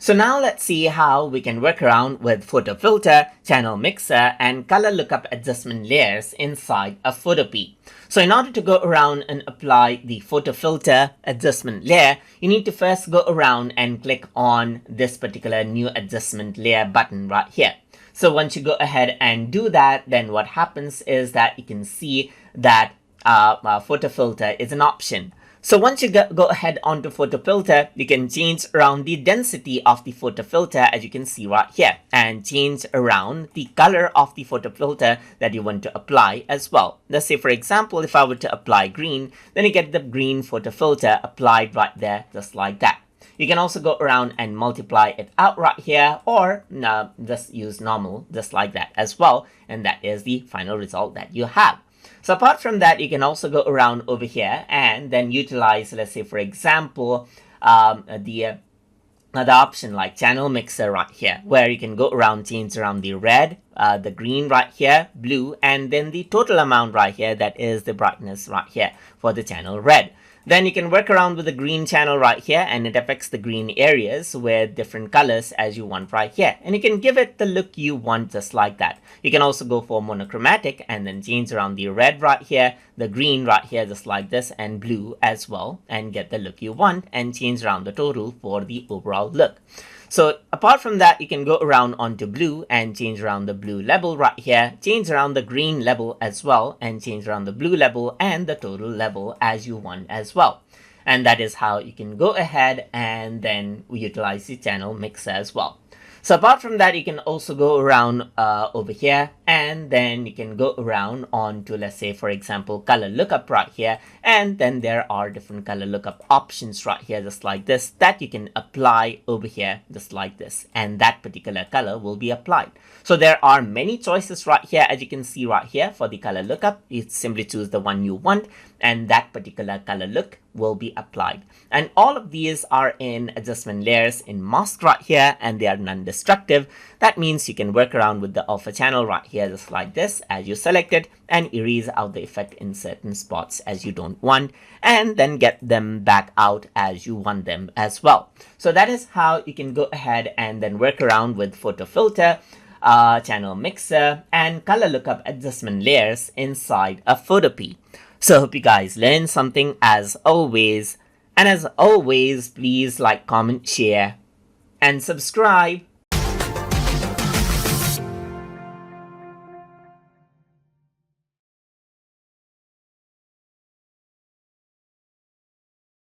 So now let's see how we can work around with photo filter, channel mixer, and color lookup adjustment layers inside a Photopea. So in order to go around and apply the photo filter adjustment layer, you need to first go around and click on this particular new adjustment layer button right here. So once you go ahead and do that, then what happens is that you can see that photo filter is an option. So once you go ahead onto photo filter, you can change around the density of the photo filter, as you can see right here, and change around the color of the photo filter that you want to apply as well. Let's say, for example, if I were to apply green, then you get the green photo filter applied right there, just like that. You can also go around and multiply it out right here, or just use normal, just like that as well. And that is the final result that you have. So apart from that, you can also go around over here and then utilize, let's say, for example, the option like channel mixer right here, where you can go around, change around the red, the green right here, blue, and then the total amount right here, that is the brightness right here for the channel red. Then you can work around with the green channel right here, and it affects the green areas with different colors as you want right here. And you can give it the look you want just like that. You can also go for monochromatic and then change around the red right here, the green right here just like this, and blue as well, and get the look you want and change around the total for the overall look. So apart from that, you can go around onto blue and change around the blue level right here, change around the green level as well, and change around the blue level and the total level as you want as well. And that is how you can go ahead and then utilize the channel mixer as well. So apart from that, you can also go around over here, and then you can go around onto, let's say, for example, color lookup right here, and then there are different color lookup options right here, just like this, that you can apply over here, just like this, and that particular color will be applied. So there are many choices right here, as you can see right here for the color lookup. You simply choose the one you want, and that particular color look will be applied. And all of these are in adjustment layers in mask right here, and they are non-destructive. That means you can work around with the alpha channel right here, just like this, as you select it, and erase out the effect in certain spots as you don't want, and then get them back out as you want them as well. So that is how you can go ahead and then work around with photo filter, channel mixer, and color lookup adjustment layers inside a Photopea. So I hope you guys learned something as always. And as always, please like, comment, share, and subscribe.